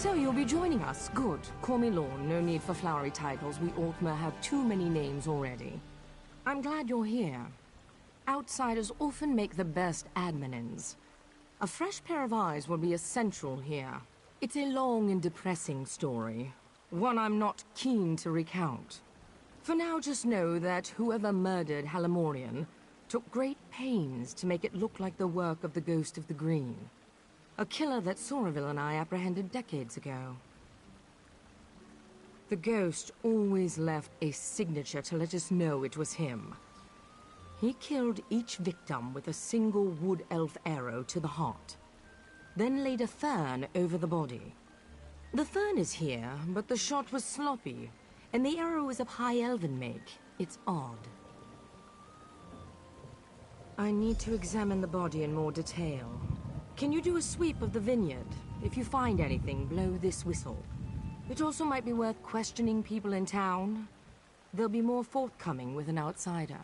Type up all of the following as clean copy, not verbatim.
So you'll be joining us. Good. Call me Lorne. No need for flowery titles. We Altmer have too many names already. I'm glad you're here. Outsiders often make the best adminins. A fresh pair of eyes will be essential here. It's a long and depressing story. One I'm not keen to recount. For now, just know that whoever murdered Halimorian took great pains to make it look like the work of the Ghost of the Green. A killer that Soraville and I apprehended decades ago. The Ghost always left a signature to let us know it was him. He killed each victim with a single wood elf arrow to the heart, then laid a fern over the body. The fern is here, but the shot was sloppy, and the arrow is of high elven make. It's odd. I need to examine the body in more detail. Can you do a sweep of the vineyard? If you find anything, blow this whistle. It also might be worth questioning people in town. They'll be more forthcoming with an outsider.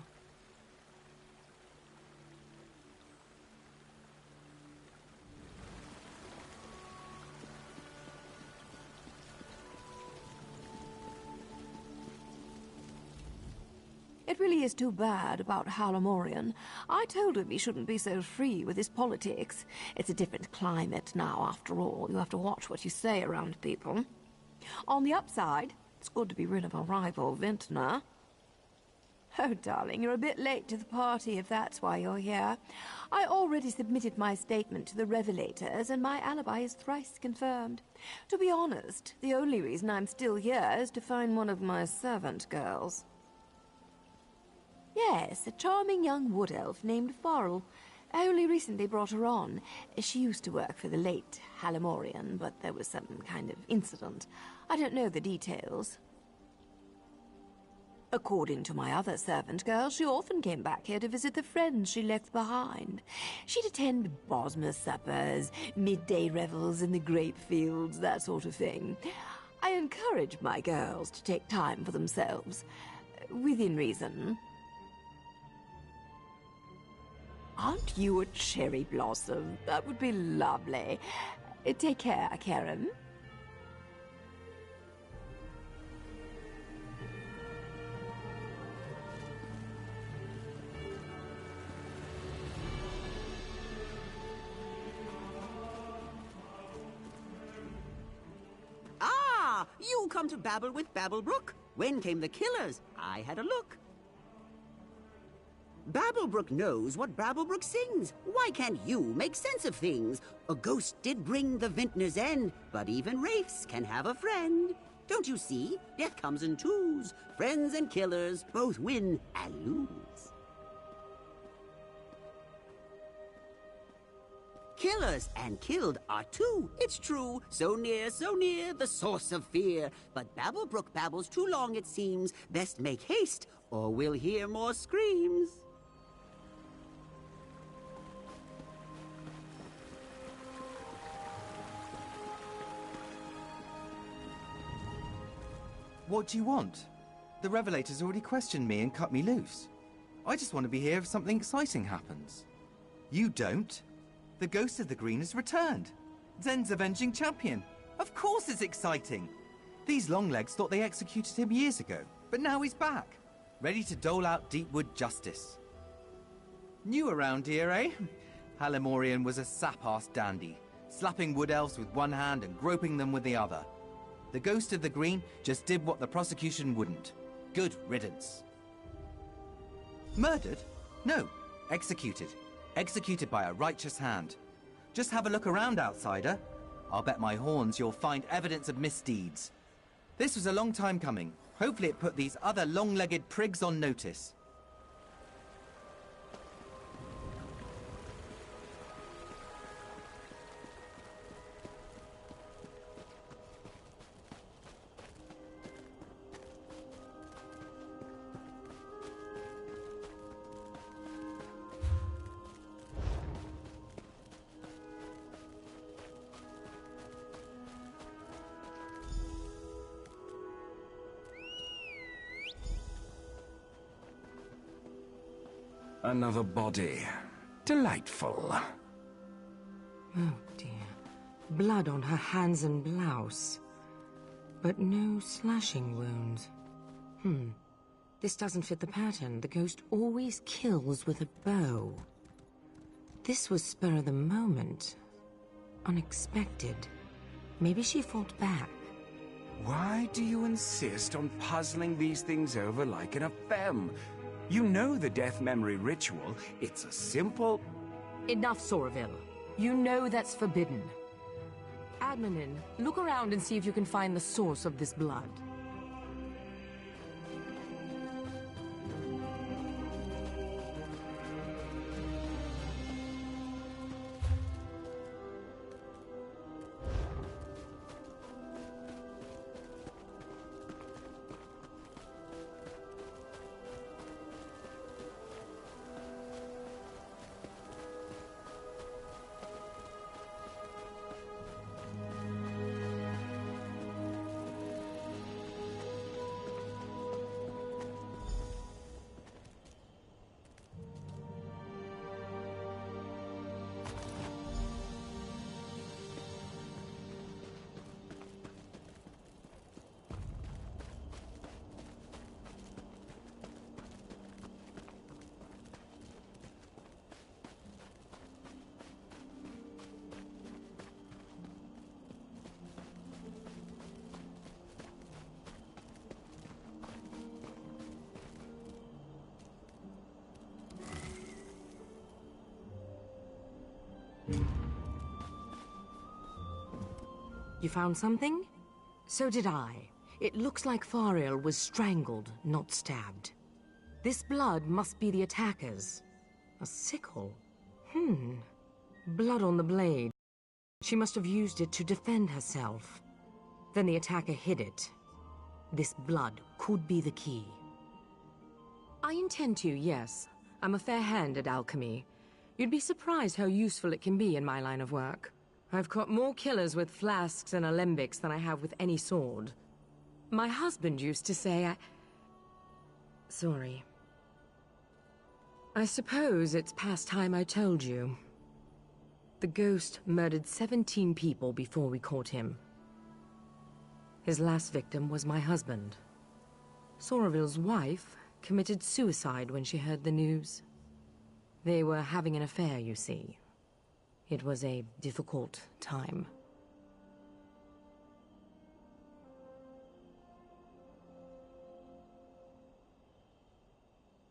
It really is too bad about Halimorian. I told him he shouldn't be so free with his politics. It's a different climate now, after all. You have to watch what you say around people. On the upside, it's good to be rid of our rival, Vintner. Oh, darling, you're a bit late to the party if that's why you're here. I already submitted my statement to the Revelators, and my alibi is thrice confirmed. To be honest, the only reason I'm still here is to find one of my servant girls. Yes, a charming young wood elf named Farrell. I only recently brought her on. She used to work for the late Halimorian, but there was some kind of incident. I don't know the details. According to my other servant girl, she often came back here to visit the friends she left behind. She'd attend Bosmer suppers, midday revels in the grape fields, that sort of thing. I encourage my girls to take time for themselves, within reason. Aren't you a cherry blossom? That would be lovely. Take care, Karen. Ah! You come to babble with Babblebrook? When came the killers? I had a look. Babblebrook knows what Babblebrook sings. Why can't you make sense of things? A ghost did bring the vintner's end, but even wraiths can have a friend. Don't you see? Death comes in twos. Friends and killers both win and lose. Killers and killed are two, it's true. So near, the source of fear. But Babblebrook babbles too long, it seems. Best make haste, or we'll hear more screams. What do you want? The Revelators already questioned me and cut me loose. I just want to be here if something exciting happens. You don't? The Ghost of the Green has returned. Zen's avenging champion. Of course it's exciting. These Longlegs thought they executed him years ago, but now he's back, ready to dole out Deepwood justice. New around here, eh? Halimorian was a sap-ass dandy, slapping wood elves with one hand and groping them with the other. The Ghost of the Green just did what the prosecution wouldn't. Good riddance. Murdered? No, executed. Executed by a righteous hand. Just have a look around, outsider. I'll bet my horns you'll find evidence of misdeeds. This was a long time coming. Hopefully it put these other long-legged prigs on notice. Another body. Delightful. Oh, dear. Blood on her hands and blouse. But no slashing wounds. This doesn't fit the pattern. The ghost always kills with a bow. This was spur of the moment. Unexpected. Maybe she fought back. Why do you insist on puzzling these things over like an femme? You know the death memory ritual. It's a simple... Enough, Soraville. You know that's forbidden. Admin, look around and see if you can find the source of this blood. You found something? So did I. It looks like Fariel was strangled, not stabbed. This blood must be the attacker's. A sickle? Blood on the blade. She must have used it to defend herself. Then the attacker hid it. This blood could be the key. I intend to, yes. I'm a fair hand at alchemy. You'd be surprised how useful it can be in my line of work. I've caught more killers with flasks and alembics than I have with any sword. My husband used to say Sorry. I suppose it's past time I told you. The ghost murdered 17 people before we caught him. His last victim was my husband. Soraville's wife committed suicide when she heard the news. They were having an affair, you see. It was a difficult time.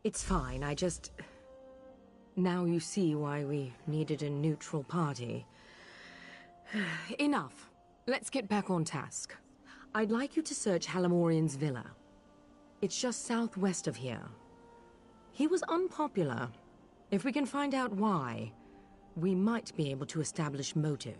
It's fine, Now you see why we needed a neutral party. Enough. Let's get back on task. I'd like you to search Halamorian's villa. It's just southwest of here. He was unpopular. If we can find out why, we might be able to establish motive.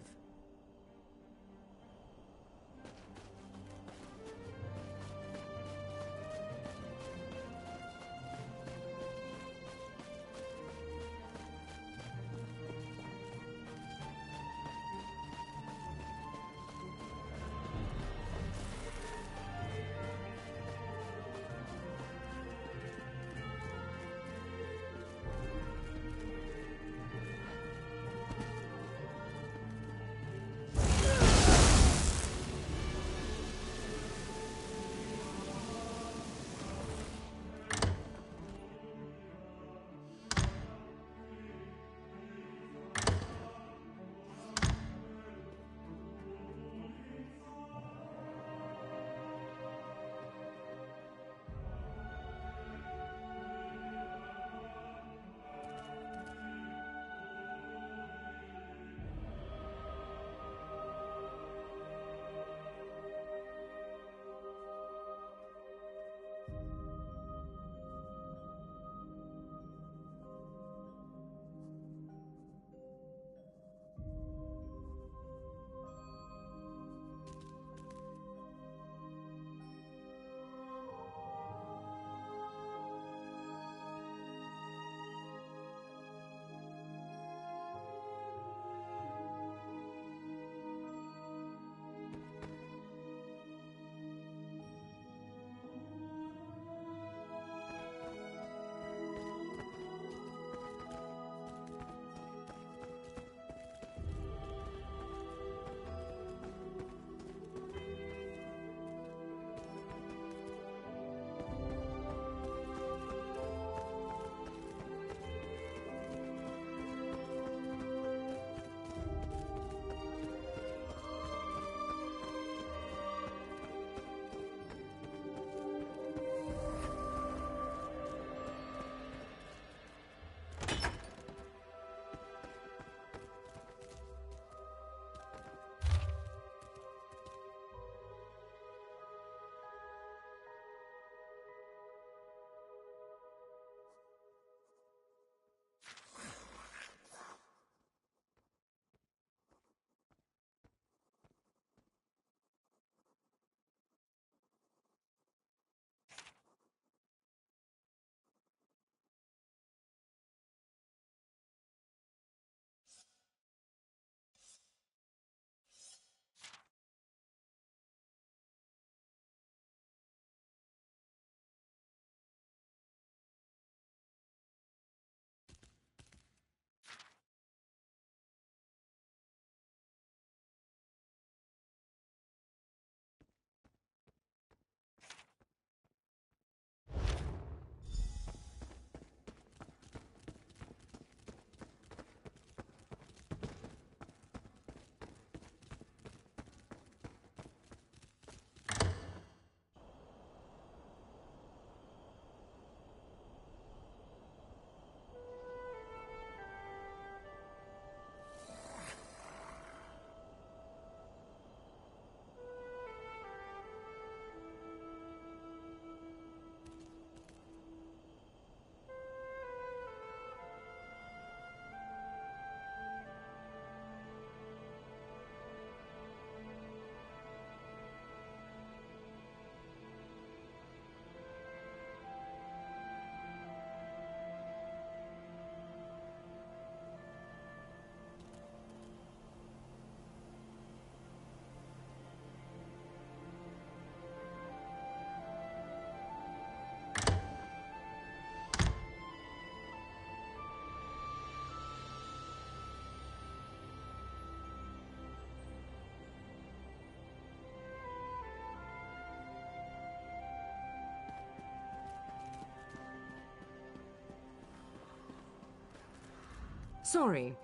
Sorry,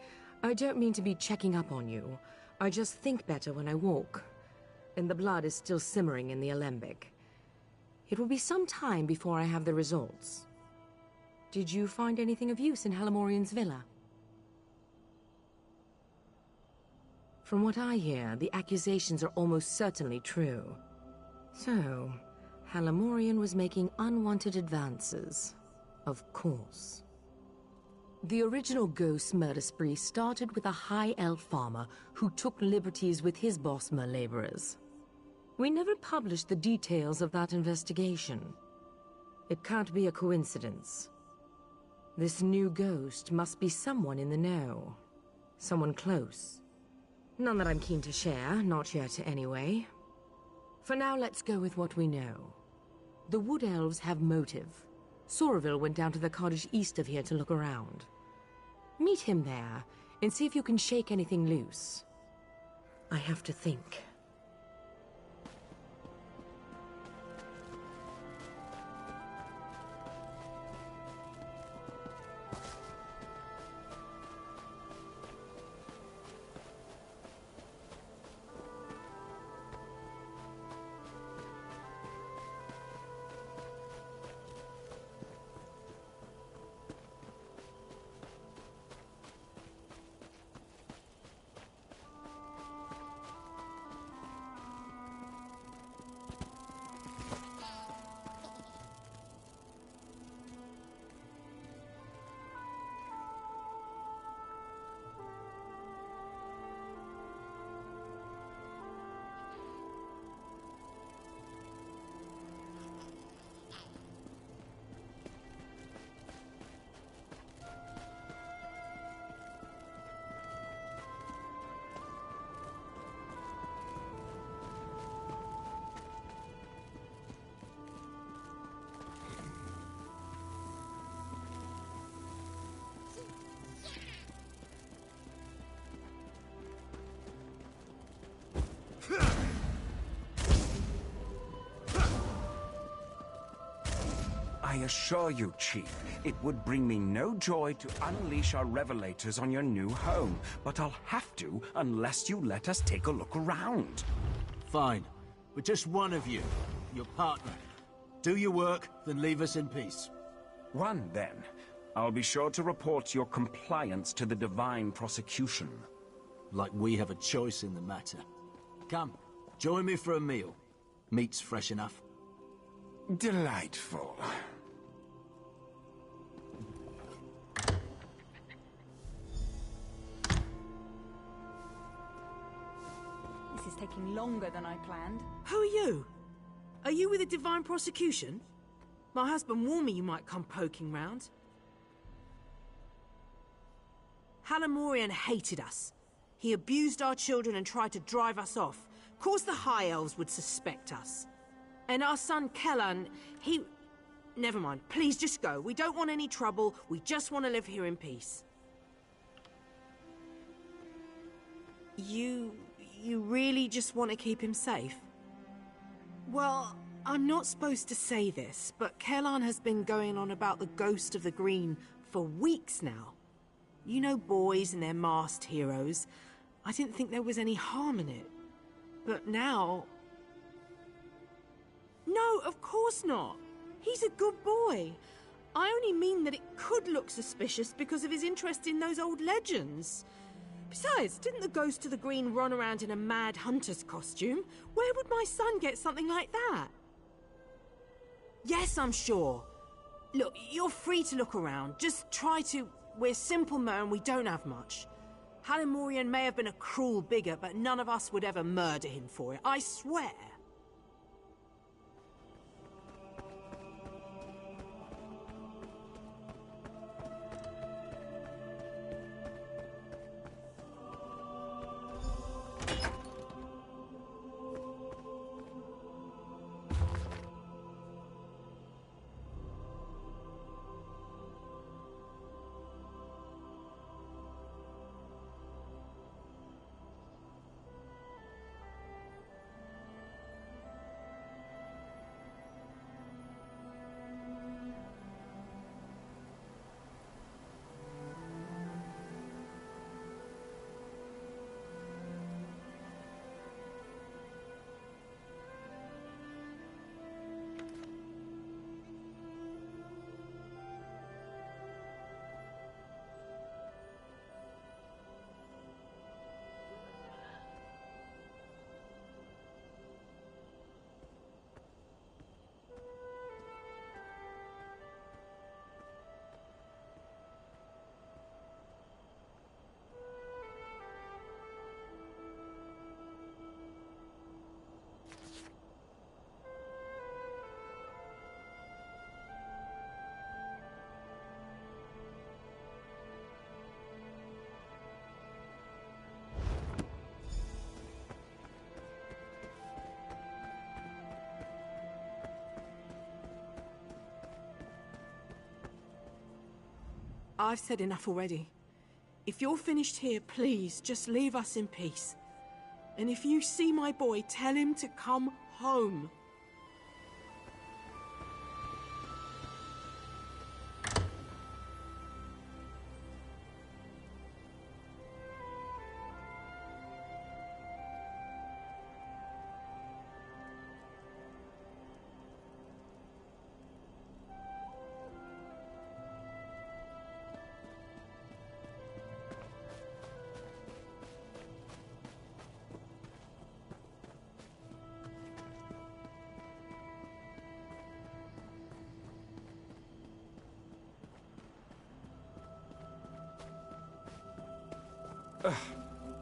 I don't mean to be checking up on you. I just think better when I walk. And the blood is still simmering in the alembic. It will be some time before I have the results. Did you find anything of use in Halamorian's villa? From what I hear, the accusations are almost certainly true. So, Halamorian was making unwanted advances. Of course. The original ghost murder spree started with a high elf farmer who took liberties with his Bosmer laborers. We never published the details of that investigation. It can't be a coincidence. This new ghost must be someone in the know. Someone close. None that I'm keen to share, not yet anyway. For now, let's go with what we know. The Wood Elves have motive. Soraville went down to the cottage east of here to look around. Meet him there, and see if you can shake anything loose. I have to think. I assure you, Chief, it would bring me no joy to unleash our revelators on your new home, but I'll have to unless you let us take a look around. Fine, but just one of you, your partner. Do your work, then leave us in peace. One, then. I'll be sure to report your compliance to the Divine Prosecution. Like we have a choice in the matter. Come, join me for a meal. Meat's fresh enough. Delightful. This is taking longer than I planned. Who are you? Are you with the Divine Prosecution? My husband warned me you might come poking round. Halamorian hated us. He abused our children and tried to drive us off. Of course the High Elves would suspect us. And our son Kellan, he... Never mind, please just go. We don't want any trouble. We just want to live here in peace. You really just want to keep him safe? Well, I'm not supposed to say this, but Kellan has been going on about the ghost of the Green for weeks now. You know boys and their masked heroes. I didn't think there was any harm in it. But now... No, of course not. He's a good boy. I only mean that it could look suspicious because of his interest in those old legends. Besides, didn't the Ghost of the Green run around in a mad hunter's costume? Where would my son get something like that? Yes, I'm sure. Look, you're free to look around. Just try to... We're simple men, we don't have much. Halamorian may have been a cruel bigot, but none of us would ever murder him for it, I swear. I've said enough already. If you're finished here, please, just leave us in peace. And if you see my boy, tell him to come home.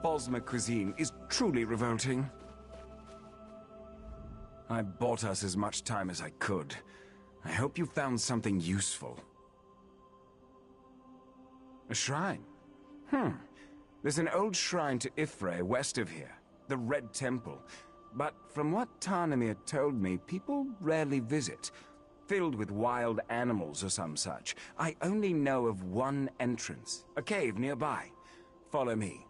Bosmer cuisine is truly revolting. I bought us as much time as I could. I hope you found something useful. A shrine? There's an old shrine to Ifre west of here, the Red Temple. But from what Tarnamir told me, people rarely visit. Filled with wild animals or some such. I only know of one entrance, a cave nearby. Follow me.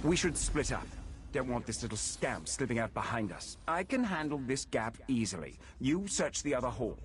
We should split up. Don't want this little scamp slipping out behind us. I can handle this gap easily. You search the other hall.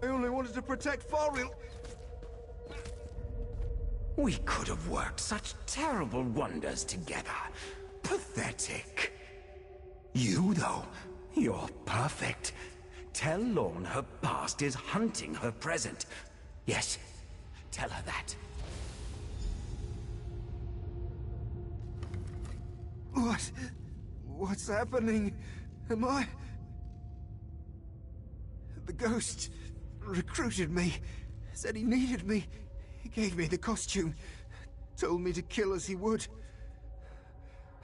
I only wanted to protect Farrell. We could have worked such terrible wonders together. Pathetic. You, though, you're perfect. Tell Lorne her past is hunting her present. Yes, tell her that. What's happening? Am I... The ghost recruited me. Said he needed me. He gave me the costume. Told me to kill as he would.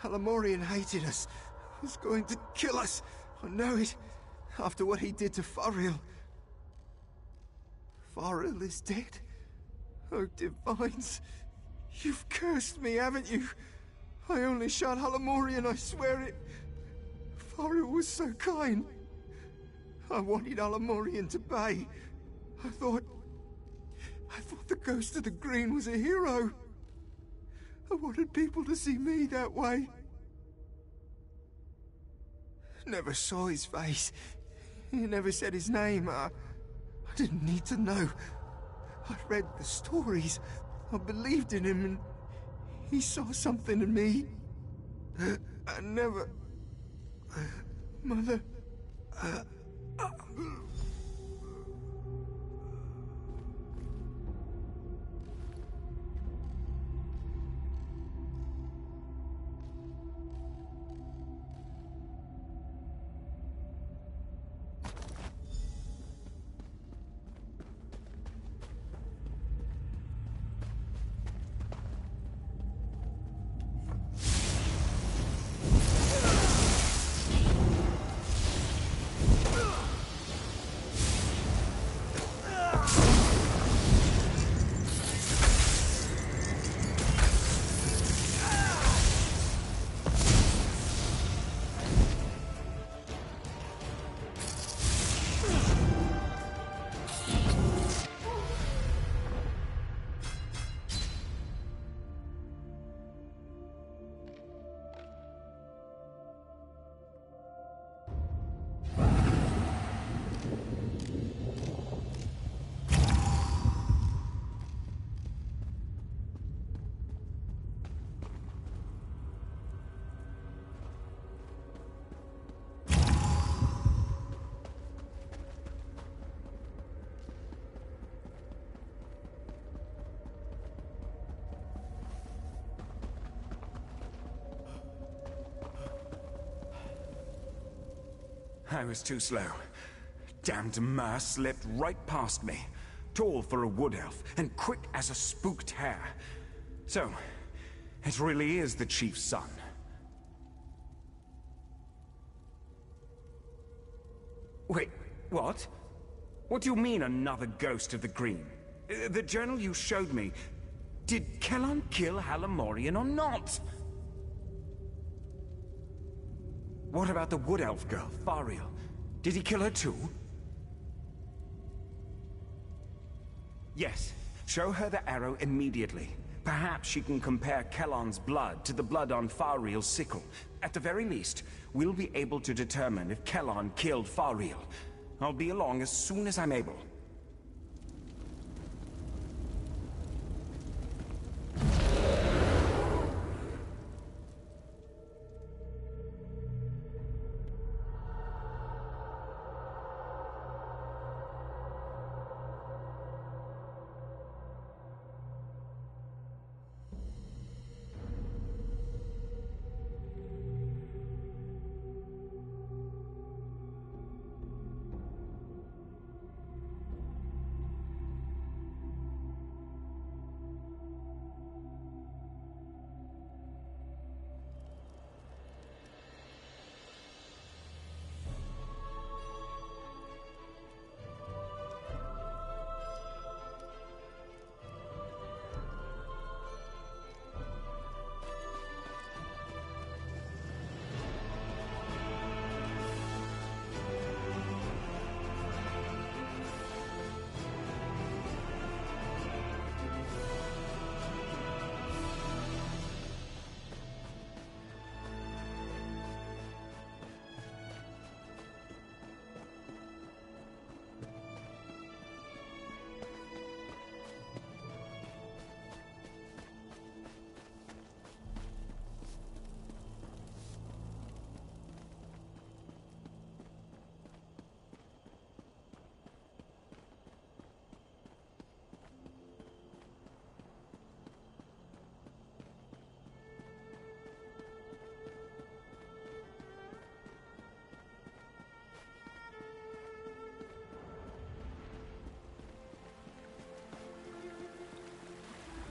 Alamorian hated us. Was going to kill us. I know it. After what he did to Farrell. Farrell is dead. Oh, Divines. You've cursed me, haven't you? I only shot Alamorian, I swear it. Farrell was so kind. I wanted Alamorian to pay. I thought the Ghost of the Green was a hero. I wanted people to see me that way. Never saw his face. He never said his name. I didn't need to know. I read the stories. I believed in him and he saw something in me. I never... Mother... I was too slow. Damned Mer slipped right past me. Tall for a wood elf, and quick as a spooked hare. So, it really is the chief's son. Wait, what? What do you mean, another ghost of the Green? The journal you showed me... Did Kellan kill Halamorian or not? What about the wood elf girl, Fariel? Did he kill her too? Yes. Show her the arrow immediately. Perhaps she can compare Kellan's blood to the blood on Fariel's sickle. At the very least, we'll be able to determine if Kellan killed Fariel. I'll be along as soon as I'm able.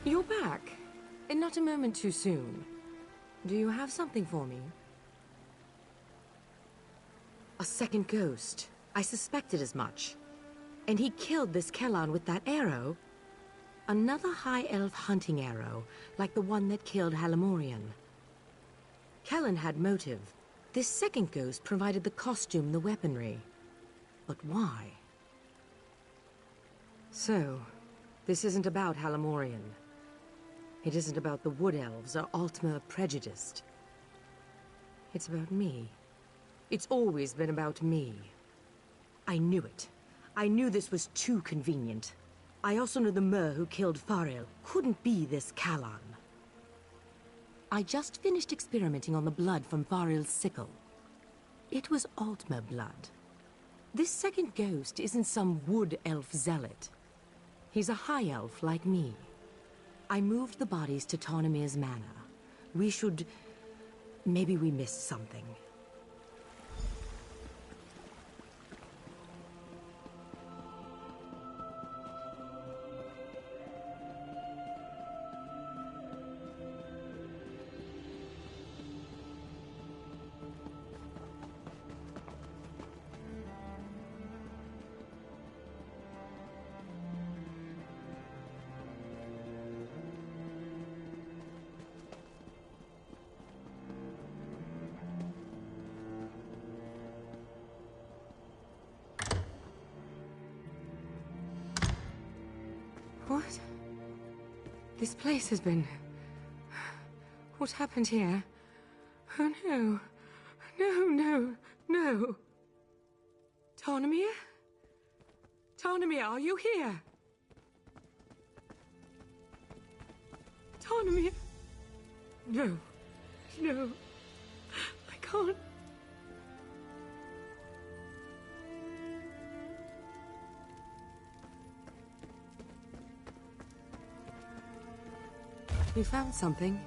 You're back. And not a moment too soon. Do you have something for me? A second ghost. I suspected as much. And he killed this Kellan with that arrow. Another high elf hunting arrow, like the one that killed Halamorian. Kellan had motive. This second ghost provided the costume, the weaponry. But why? So, this isn't about Halamorian. It isn't about the Wood Elves or Altmer prejudiced. It's about me. It's always been about me. I knew it. I knew this was too convenient. I also knew the Mer who killed Fariel couldn't be this Kellan. I just finished experimenting on the blood from Fariel's sickle. It was Altmer blood. This second ghost isn't some Wood Elf zealot. He's a high elf like me. I moved the bodies to Tarnamir's manor. We should... Maybe we missed something. What? This place has been... What happened here? Oh no. No. Tarnamir? Tarnamir, are you here? Tarnamir? No. I can't... You found something?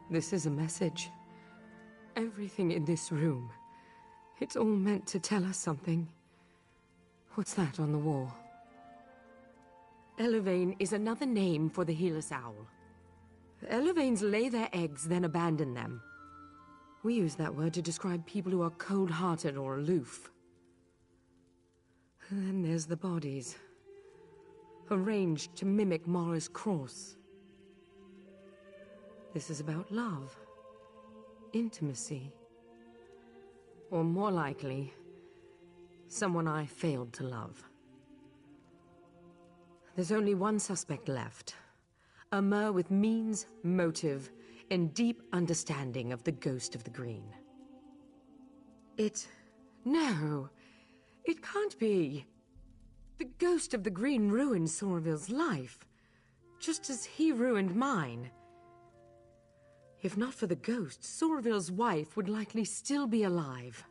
This is a message. Everything in this room. It's all meant to tell us something. What's that on the wall? Elevane is another name for the heeless owl. Elevanes lay their eggs, then abandon them. We use that word to describe people who are cold-hearted or aloof. And then there's the bodies, arranged to mimic Mara's cross. This is about love, intimacy, or more likely, someone I failed to love. There's only one suspect left. A Mer with means, motive, and deep understanding of the ghost of the green. No, it can't be. The ghost of the green ruined Somerville's life, just as he ruined mine. If not for the ghost, Somerville's wife would likely still be alive.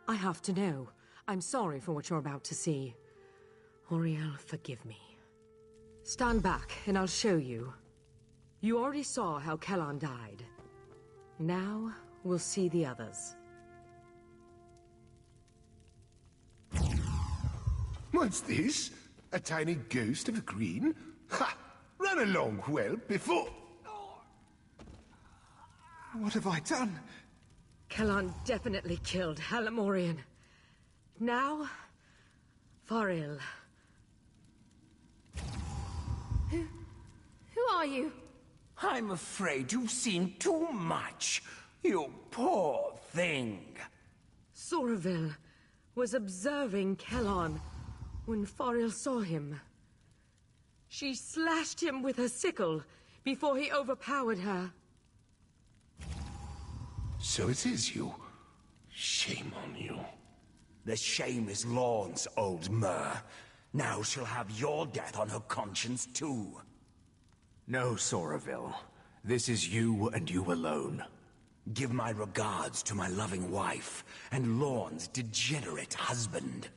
I have to know. I'm sorry for what you're about to see. Auriel, forgive me. Stand back, and I'll show you. You already saw how Kellan died. Now, we'll see the others. What's this? A tiny ghost of a green? Ha! Run along, well, before... What have I done? Kellan definitely killed Halamorian. Now, Faril. Who are you? I'm afraid you've seen too much. You poor thing. Somerville was observing Kellan when Faril saw him. She slashed him with her sickle before he overpowered her. So it is you. Shame on you. The shame is Lorne's, old Mer. Now she'll have your death on her conscience, too. No, Somerville. This is you and you alone. Give my regards to my loving wife and Lorne's degenerate husband.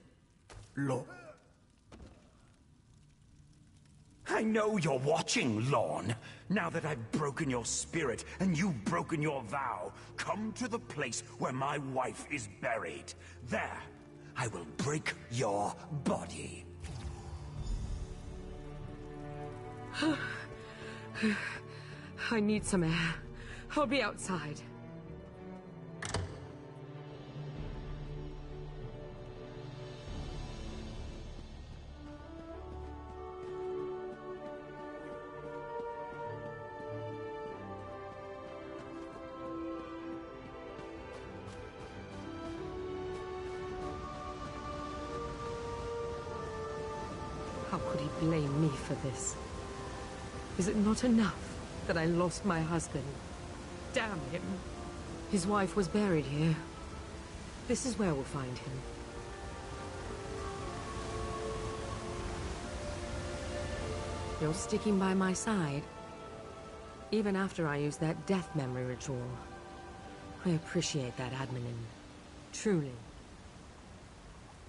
I know you're watching, Lorne. Now that I've broken your spirit and you've broken your vow, come to the place where my wife is buried. There, I will break your body. I need some air. I'll be outside. How could he blame me for this? Is it not enough that I lost my husband? Damn him. His wife was buried here. This is where we'll find him. You're sticking by my side. Even after I used that death memory ritual. I appreciate that, Admin. Truly.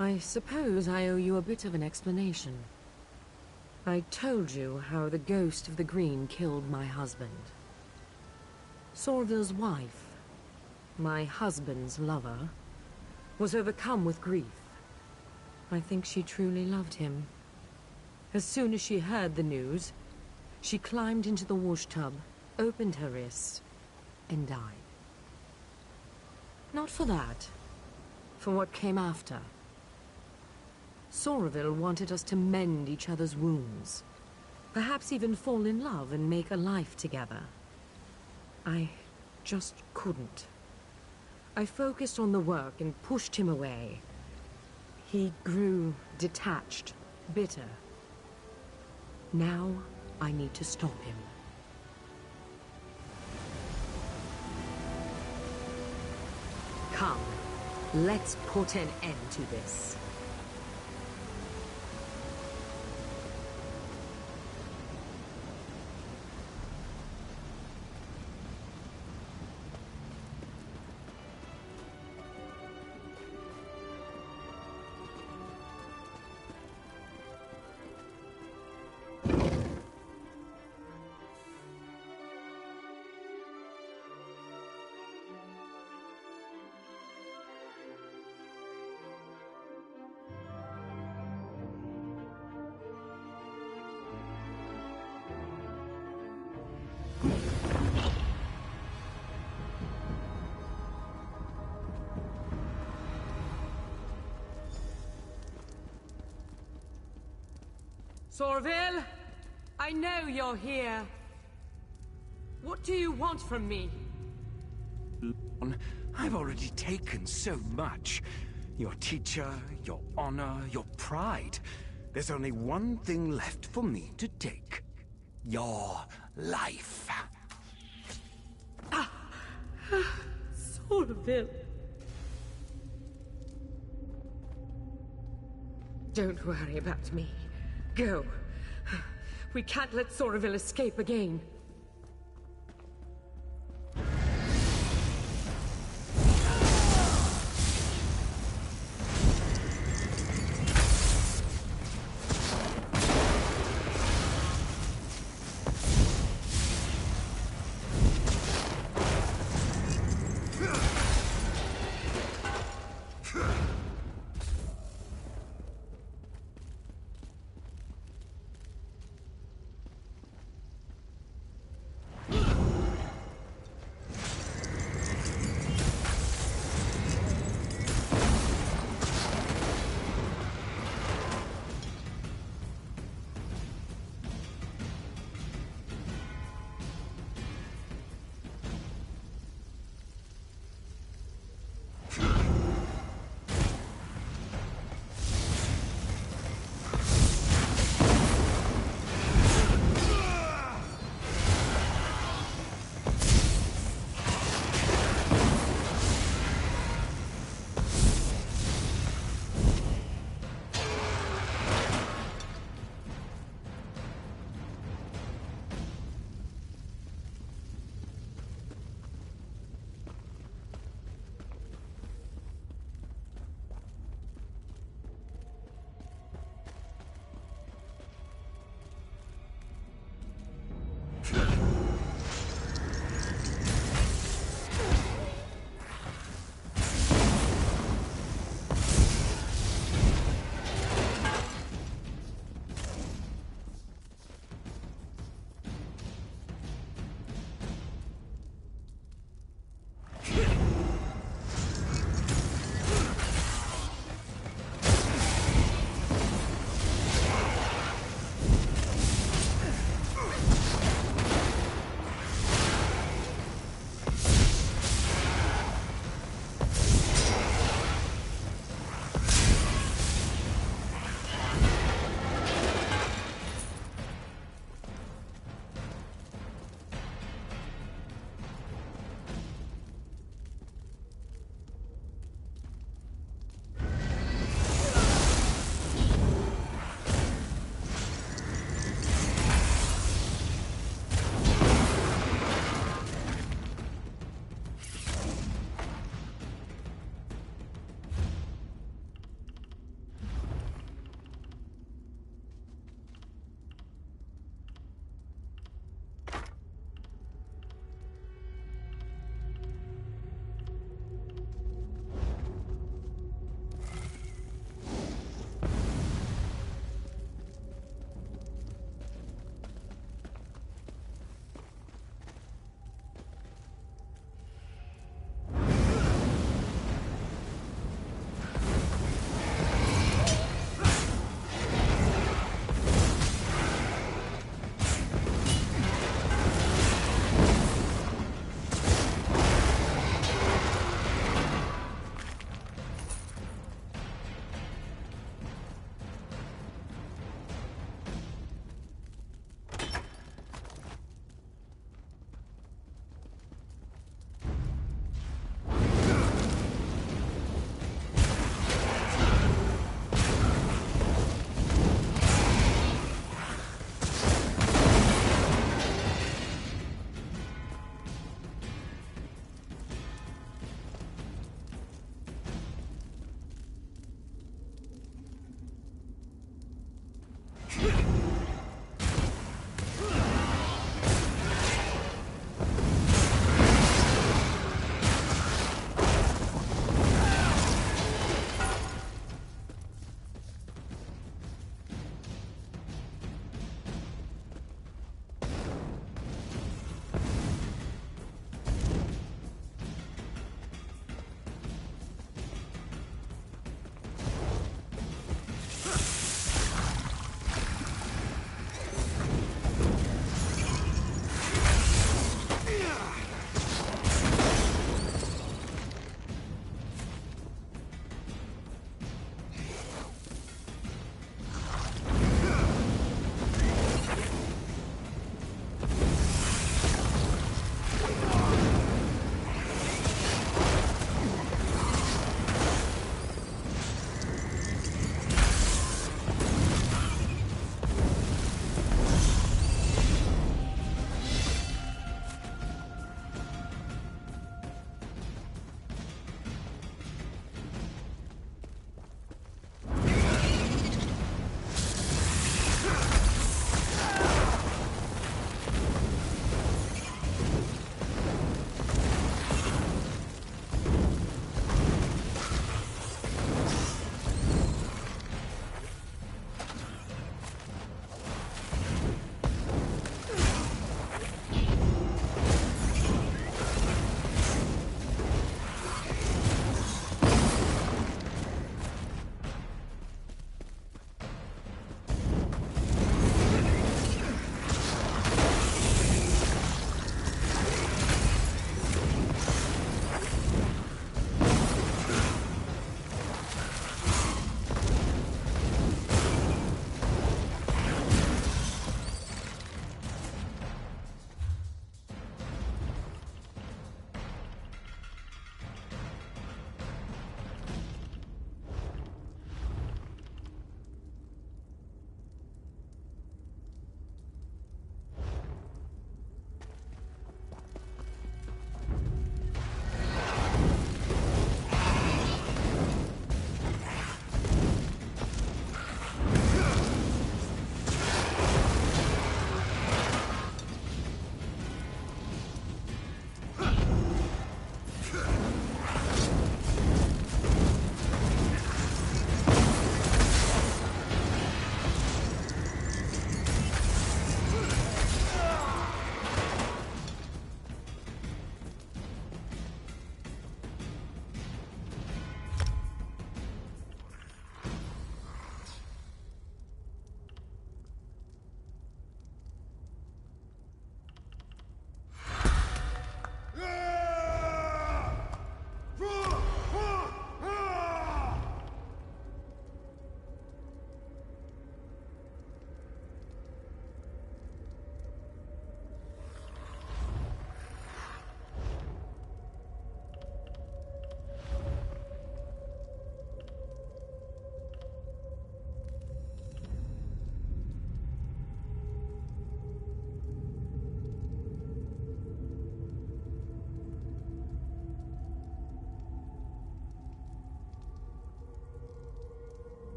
I suppose I owe you a bit of an explanation. I told you how the ghost of the green killed my husband. Somerville's wife, my husband's lover, was overcome with grief. I think she truly loved him. As soon as she heard the news, she climbed into the wash tub, opened her wrist, and died. Not for that, for what came after. Somerville wanted us to mend each other's wounds. Perhaps even fall in love and make a life together. I just couldn't. I focused on the work and pushed him away. He grew detached, bitter. Now I need to stop him. Come, let's put an end to this. Sorville! I know you're here. What do you want from me? I've already taken so much. Your teacher, your honor, your pride. There's only one thing left for me to take. Your life. Sorville. Don't worry about me. Go. We can't let Sorville escape again.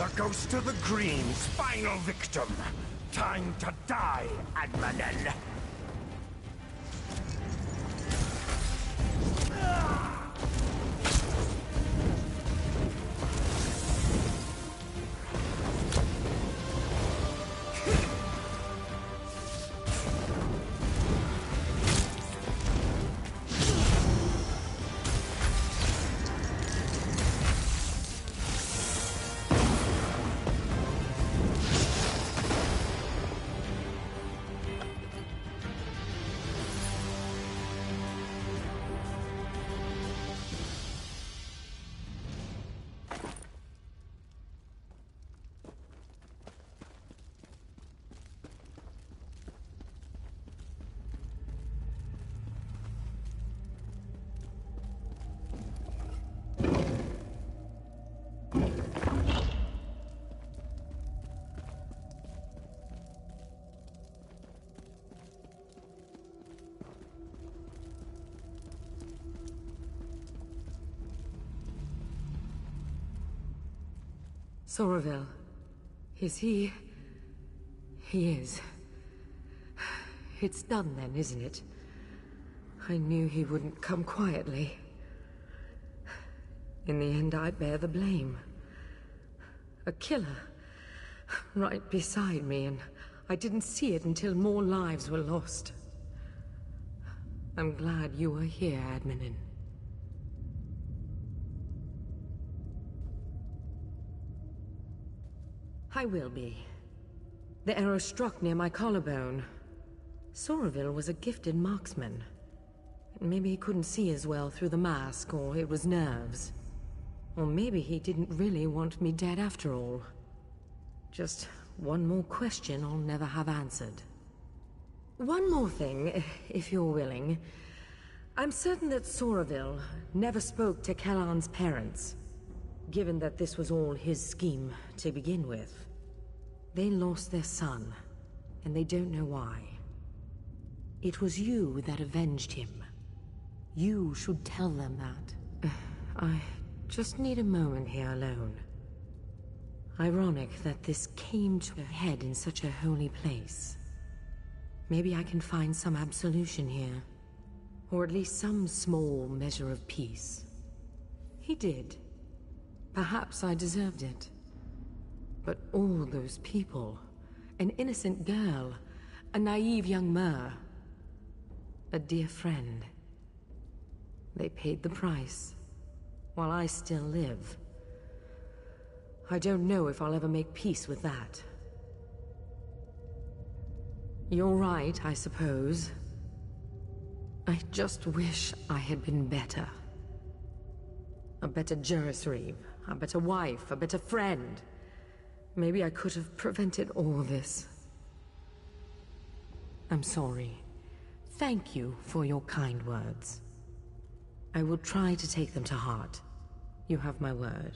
The Ghost of the Green's final victim. Time to die, Admanen. Soraville. Is he... He is. It's done then, isn't it? I knew he wouldn't come quietly. In the end, I bear the blame. A killer. Right beside me, and I didn't see it until more lives were lost. I'm glad you are here, Admanen. I will be. The arrow struck near my collarbone. Soraville was a gifted marksman. Maybe he couldn't see as well through the mask, or it was nerves. Or maybe he didn't really want me dead after all. Just one more question I'll never have answered. One more thing, if you're willing. I'm certain that Soraville never spoke to Kellan's parents, given that this was all his scheme to begin with. They lost their son, and they don't know why. It was you that avenged him. You should tell them that. I just need a moment here alone. Ironic that this came to a head in such a holy place. Maybe I can find some absolution here. Or at least some small measure of peace. He did. Perhaps I deserved it. But all those people, an innocent girl, a naive young Mer, a dear friend. They paid the price, while I still live. I don't know if I'll ever make peace with that. You're right, I suppose. I just wish I had been better. A better Jurisreeve, a better wife, a better friend. Maybe I could have prevented all this. I'm sorry. Thank you for your kind words. I will try to take them to heart. You have my word.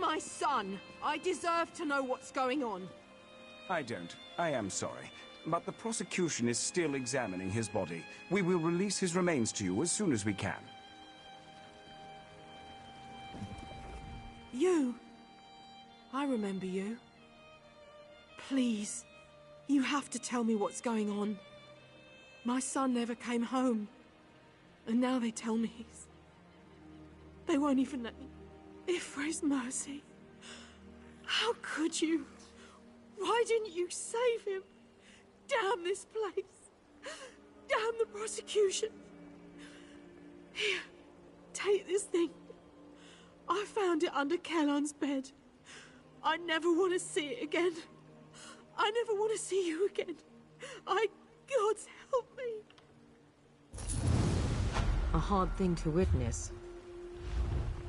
my son. I deserve to know what's going on. I don't. I am sorry. But the prosecution is still examining his body. We will release his remains to you as soon as we can. You. I remember you. Please, you have to tell me what's going on. My son never came home. And now they tell me he's... They won't even let me. Ifre's mercy. How could you? Why didn't you save him? Damn this place. Damn the prosecution. Here, take this thing. I found it under Kellan's bed. I never want to see it again. I never want to see you again. God's help me. A hard thing to witness.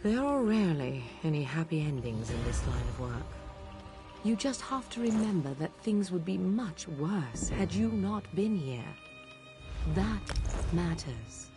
There are rarely any happy endings in this line of work. You just have to remember that things would be much worse had you not been here. That matters.